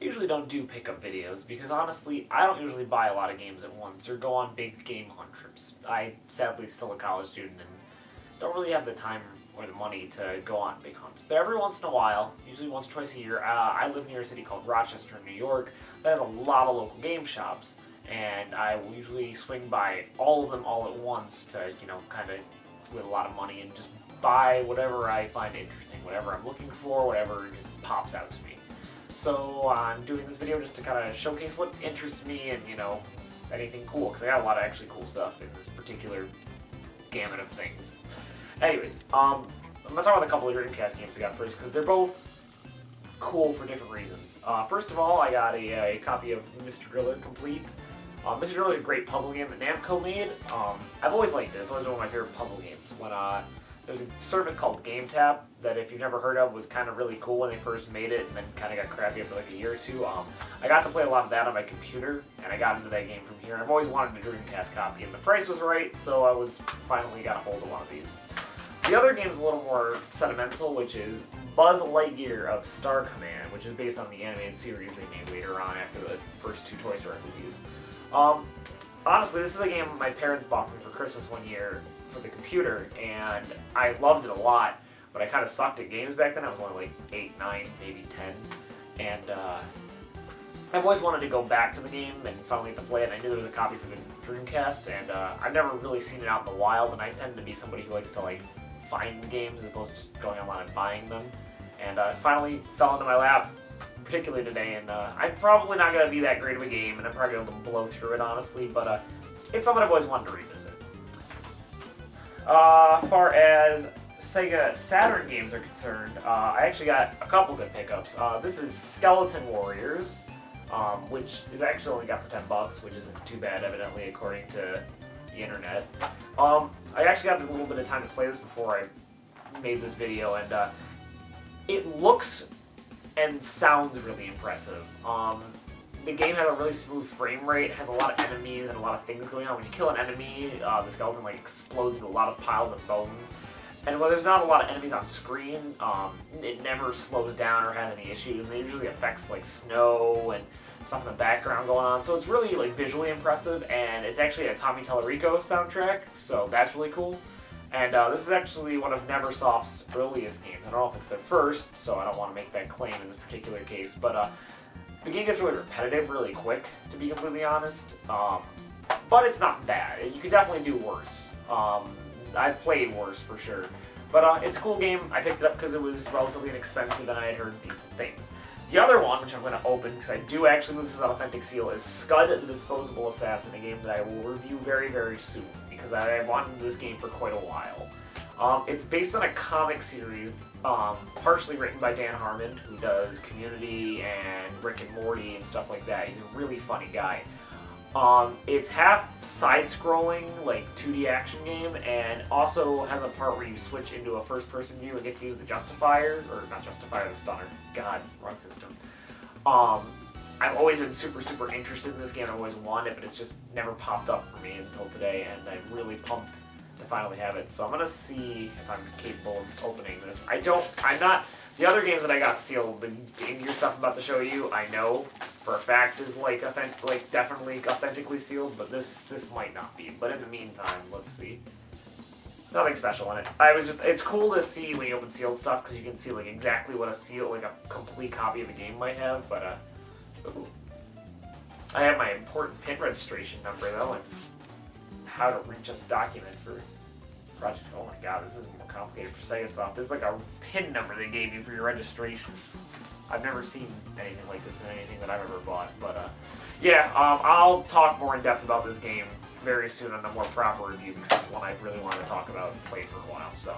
I usually don't do pickup videos because honestly, I don't usually buy a lot of games at once or go on big game hunt trips. I sadly still a college student and don't really have the time or the money to go on big hunts. But every once in a while, usually once or twice a year, I live near a city called Rochester, New York, that has a lot of local game shops. And I will usually swing by all of them all at once to, kind of with a lot of money and just buy whatever I find interesting, whatever I'm looking for, whatever just pops out to me. So I'm doing this video just to kind of showcase what interests me and, anything cool, because I got a lot of actually cool stuff in this particular gamut of things. Anyways, I'm going to talk about a couple of Dreamcast games I got first, because they're both cool for different reasons. First of all, I got a copy of Mr. Driller Complete. Mr. Driller is a great puzzle game that Namco made. I've always liked it. It's always one of my favorite puzzle games. When there's a service called GameTap that, if you've never heard of, was kind of really cool when they first made it, and then kind of got crappy after like a year or two. I got to play a lot of that on my computer, and I got into that game from here. I've always wanted a Dreamcast copy, and the price was right, so I finally got a hold of one of these. The other game is a little more sentimental, which is Buzz Lightyear of Star Command, which is based on the animated series they made later on after the first two Toy Story movies. Honestly, this is a game my parents bought me for Christmas one year for the computer, and I loved it a lot, but I kind of sucked at games back then. I was only like 8, 9, maybe 10, and I've always wanted to go back to the game and finally get to play it. I knew there was a copy for the Dreamcast, and I've never really seen it out in the wild, and I tend to be somebody who likes to find games as opposed to just going online and buying them, and it finally fell into my lap, particularly today, and I'm probably not going to be that great of a game, and I'm probably going to blow through it, honestly, but it's something I've always wanted to revisit. Far as Sega Saturn games are concerned, I actually got a couple good pickups. This is Skeleton Warriors, which is actually only got for $10, which isn't too bad, evidently, according to the internet. I actually got a little bit of time to play this before I made this video, and it looks and sounds really impressive. The game has a really smooth frame rate, it has a lot of enemies and a lot of things going on. When you kill an enemy, the skeleton explodes into a lot of piles of bones. And when there's not a lot of enemies on screen, it never slows down or has any issues, and it usually affects snow and stuff in the background going on. So it's really visually impressive, and it's actually a Tommy Tallarico soundtrack, so that's really cool. And this is actually one of Neversoft's earliest games. I don't know if it's their first, so I don't want to make that claim in this particular case, but the game gets really repetitive really quick, to be completely honest. But it's not bad. You could definitely do worse. I've played worse for sure. But it's a cool game. I picked it up because it was relatively inexpensive and I had heard decent things. The other one, which I'm going to open, because I do actually move this as an authentic seal, is Scud the Disposable Assassin, a game that I will review very, very soon, because I wanted this game for quite a while. It's based on a comic series, partially written by Dan Harmon, who does Community and Rick and Morty and stuff like that. He's a really funny guy. It's half side-scrolling, 2D action game, and also has a part where you switch into a first-person view and get to use the Justifier, or not Justifier, the Stunner. God, wrong system. I've always been super, super interested in this game. I've always wanted it, but it's just never popped up for me until today, and I'm really pumped to finally have it. So I'm gonna see if I'm capable of opening this. The other games that I got sealed, the Game Gear stuff I'm about to show you, I know for a fact is definitely authentically sealed, but this might not be. But in the meantime, let's see. Nothing special in it. It's cool to see when you open sealed stuff, because you can see exactly what a complete copy of the game might have, but ooh. I have my important pin registration number though, and how to reach us document for project. Oh my god, this is more complicated for Sega Soft. There's a pin number they gave you for your registrations. I've never seen anything like this in anything that I've ever bought, but yeah, I'll talk more in depth about this game very soon on a more proper review, because it's one I really want to talk about and play for a while. So,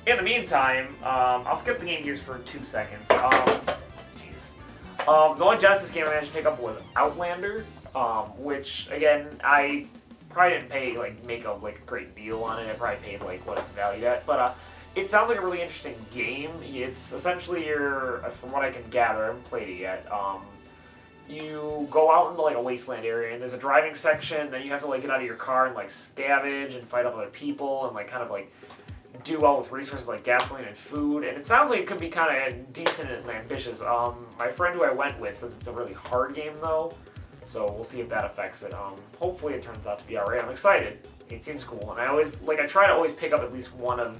in the meantime, I'll skip the Game Gears for 2 seconds. The only Genesis game I managed to pick up was Outlander, which, again, I probably didn't pay, make a great deal on it. I probably paid, what it's valued at, but, it sounds like a really interesting game. It's essentially from what I can gather, I haven't played it yet, you go out into, a wasteland area, and there's a driving section, then you have to, get out of your car and, scavenge and fight other people, and, do well with resources like gasoline and food, and it sounds like it could be kind of decent and ambitious. My friend who I went with says it's a really hard game though, so we'll see if that affects it. Hopefully it turns out to be alright. I'm excited. It seems cool, and I try to always pick up at least one of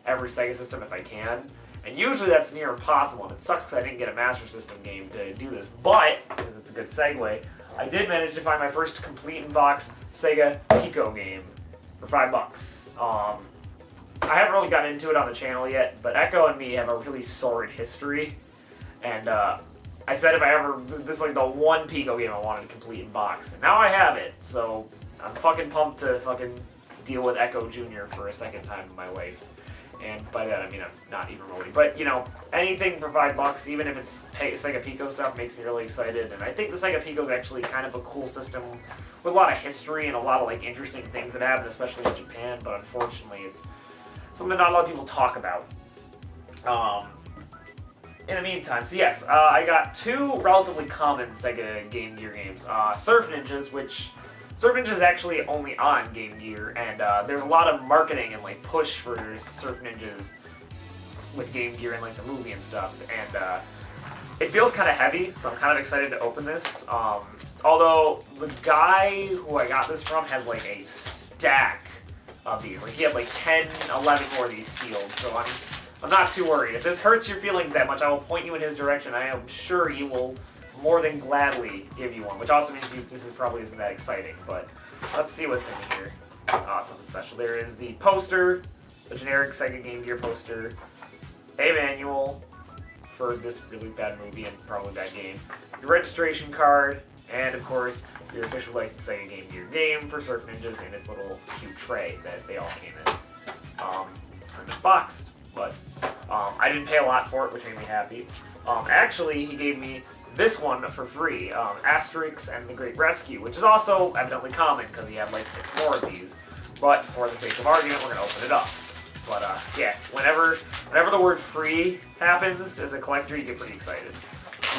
every Sega system if I can, and usually that's near impossible, and it sucks because I didn't get a Master System game to do this, but, because it's a good segue, I did manage to find my first complete-in-box Sega Pico game for $5. I haven't really gotten into it on the channel yet, but Echo and me have a really sordid history, and I said if I ever, this is like the one Pico game I wanted to complete in box, and now I have it, so I'm fucking pumped to fucking deal with Echo Jr. for a second time in my life. And by that I mean I'm not even really, but you know, anything for $5, even if it's Sega Pico stuff, makes me really excited. And I think the Sega Pico is actually kind of a cool system with a lot of history and a lot of like interesting things that happen, especially in Japan. But unfortunately, it's something not a lot of people talk about. In the meantime, so yes, I got two relatively common Sega Game Gear games. Surf Ninjas, which Surf Ninja is actually only on Game Gear, and there's a lot of marketing and like push for Surf Ninjas with Game Gear and like the movie and stuff, and it feels kind of heavy, so I'm kind of excited to open this. Although the guy who I got this from has like a stack of these, like he had like 10, 11 more of these sealed, so I'm not too worried. If this hurts your feelings that much, I will point you in his direction. I am sure he will more than gladly give you one, which also means this probably isn't that exciting, but let's see what's in here. Something special. There is the poster, the generic Sega Game Gear poster, a manual for this really bad movie and probably bad game, your registration card, and of course, your official licensed Sega Game Gear game for Surf Ninjas in its little cute tray that they all came in. And it's boxed, but I didn't pay a lot for it, which made me happy. Actually, he gave me this one for free, Asterix and the Great Rescue, which is also evidently common because he had like 6 more of these. But for the sake of argument, we're gonna open it up. But yeah, whenever the word free happens as a collector, you get pretty excited,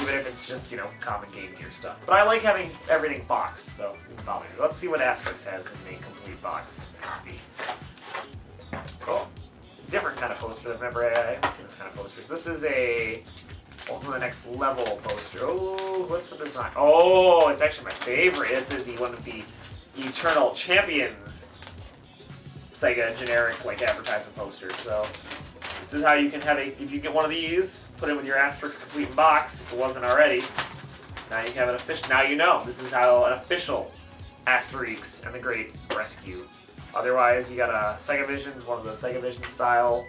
even if it's just, you know, common Game Gear stuff. But I like having everything boxed, so it doesn't bother me. Let's see what Asterix has in the complete boxed copy. Oh, different kind of poster. Remember, I haven't seen this kind of posters. This is a to the next level poster. Oh, what's the design? Oh, it's actually my favorite. It's the one of the Eternal Champions Sega generic like advertisement poster. So this is how you can have if you get one of these, put it with your Asterix complete in box. If it wasn't already, now you have an official. Now you know this is how an official Asterix and the Great Rescue. Otherwise, you got a Sega Visions, one of the Sega Vision style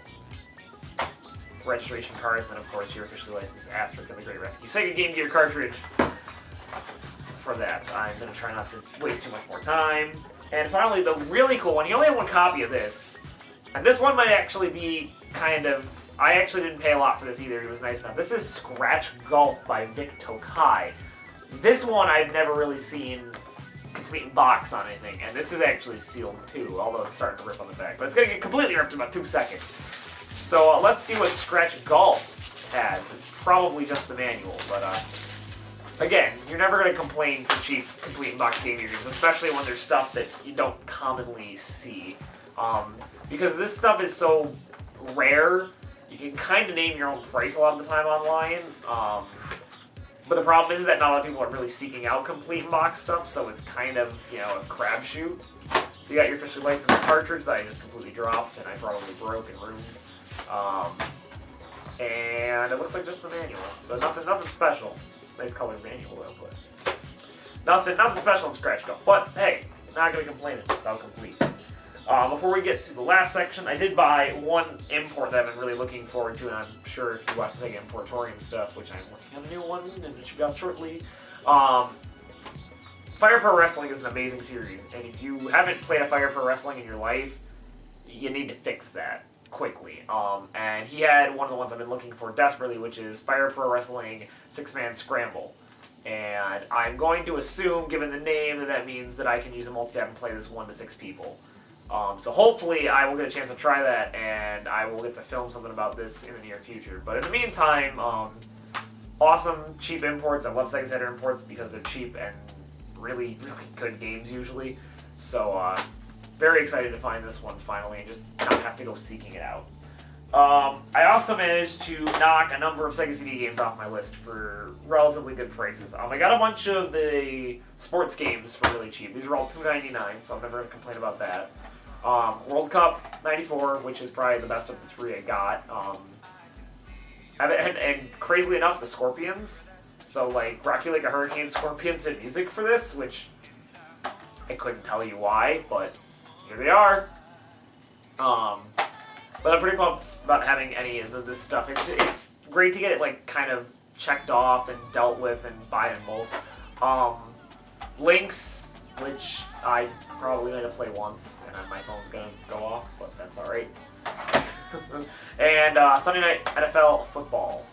registration cards, and of course your officially licensed Asterix and the Great Rescue Sega Game Gear cartridge. For that, I'm going to try not to waste too much more time. And finally, the really cool one. You only have one copy of this, and this one might actually be kind of. I actually didn't pay a lot for this either. He was nice enough. This is Scratch Golf by Vic Tokai. This one I've never really seen complete in box on anything, and this is actually sealed too, although it's starting to rip on the back. But it's going to get completely ripped in about 2 seconds. So let's see what Scratch Golf has. It's probably just the manual, but again, you're never going to complain for cheap complete in box Game Gear games, especially when there's stuff that you don't commonly see. Because this stuff is so rare, you can kind of name your own price a lot of the time online. But the problem is that not a lot of people are really seeking out complete in box stuff, so it's kind of, you know, a crapshoot. So you got your officially licensed cartridge that I just completely dropped and I probably broke and ruined. And it looks like just the manual, so nothing special. Nice colored manual though, but nothing special in Scratch Golf. But hey, not gonna complain about complete. Before we get to the last section, I did buy one import that I've been really looking forward to, and I'm sure if you watch Sega Importorium stuff, which I'm working on a new one, and it should be out shortly. Fire Pro Wrestling is an amazing series, and if you haven't played a Fire Pro Wrestling in your life, you need to fix that quickly. And he had one of the ones I've been looking for desperately, which is Fire Pro Wrestling 6-Man Scramble. And I'm going to assume, given the name, that means that I can use a multi-tab and play this 1 to 6 people. So hopefully I will get a chance to try that, and I will get to film something about this in the near future. But in the meantime, awesome cheap imports. I love Sega Saturn imports because they're cheap and really, really good games usually. So very excited to find this one finally and just not have to go seeking it out. I also managed to knock a number of Sega CD games off my list for relatively good prices. I got a bunch of the sports games for really cheap. These are all $2.99, so I'm never going to complain about that. World Cup 94, which is probably the best of the three I got. And crazily enough, the Scorpions. So, like, Rock You Like a Hurricane Scorpions did music for this, which I couldn't tell you why, but here they are. But I'm pretty pumped about having any of this stuff. It's great to get it like kind of checked off and dealt with and buy in bulk. Links, which I probably need to play once, and my phone's gonna go off, but that's all right. And Sunday Night NFL Football.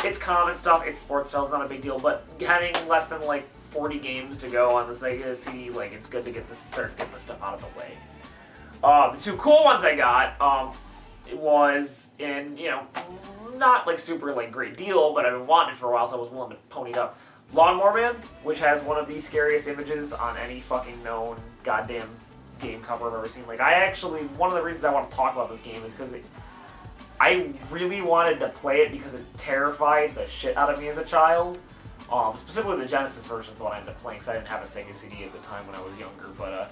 It's common stuff. It's sports stuff. It's not a big deal, but having less than like 40 games to go on the Sega CD, like it's good to getting this stuff out of the way. The two cool ones I got, it was in, not like super like great deal, but I've been wanting it for a while, so I was willing to pony it up. Lawnmower Man, which has one of the scariest images on any fucking known goddamn game cover I've ever seen. Like, one of the reasons I want to talk about this game is because I really wanted to play it because it terrified the shit out of me as a child. Specifically the Genesis version is what I ended up playing, because I didn't have a Sega CD at the time when I was younger, but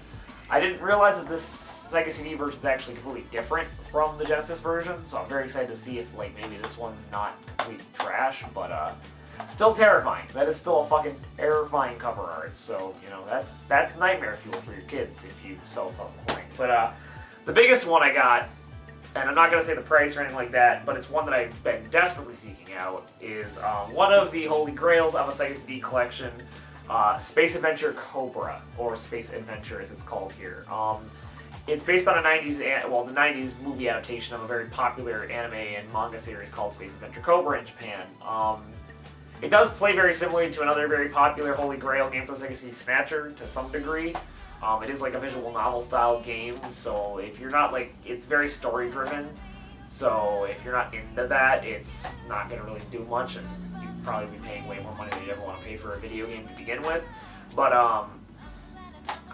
I didn't realize that this Sega CD version is actually completely different from the Genesis version, so I'm very excited to see if like maybe this one's not complete trash, but still terrifying. That is still a fucking terrifying cover art, so that's nightmare fuel for your kids if you self-employing. But the biggest one I got, and I'm not going to say the price or anything like that, but it's one that I've been desperately seeking out, is one of the holy grails of a Sega CD collection, Space Adventure Cobra, or Space Adventure as it's called here. It's based on the 90s movie adaptation of a very popular anime and manga series called Space Adventure Cobra in Japan. It does play very similarly to another very popular holy grail game for the Sega CD, Snatcher, to some degree. It is like a visual novel style game, so if you're not it's very story driven, so if you're not into that, it's not going to really do much, and you'd probably be paying way more money than you'd ever want to pay for a video game to begin with. But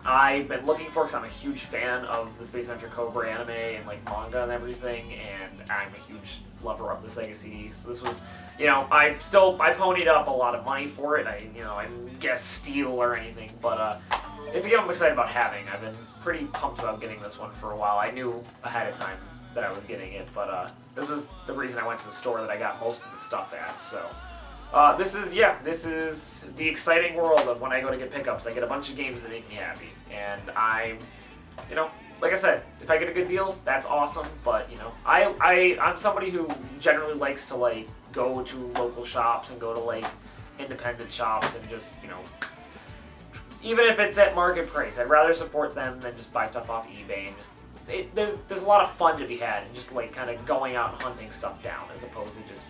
I've been looking for, because I'm a huge fan of the Space Adventure Cobra anime and like manga and everything, and I'm a huge lover of the Sega CD, so this was, I ponied up a lot of money for it. I didn't guess steal or anything, but it's a game I'm excited about having. I've been pretty pumped about getting this one for a while. I knew ahead of time that I was getting it, but this was the reason I went to the store that I got most of the stuff at, so. This is the exciting world of when I go to get pickups. I get a bunch of games that make me happy, and like I said, if I get a good deal, that's awesome, but, I'm somebody who generally likes to, go to local shops and go to, independent shops and just, even if it's at market price, I'd rather support them than just buy stuff off eBay, and just, there's a lot of fun to be had in just, kind of going out and hunting stuff down, as opposed to just,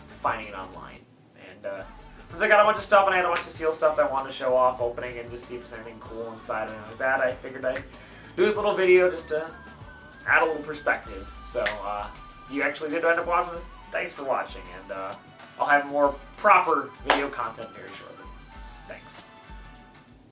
finding it online. And since I got a bunch of stuff and I had a bunch of seal stuff that I wanted to show off opening and just see if there's anything cool inside or anything like that, I figured I'd do this little video just to add a little perspective. So you actually did end up watching this. Thanks for watching, and I'll have more proper video content very shortly.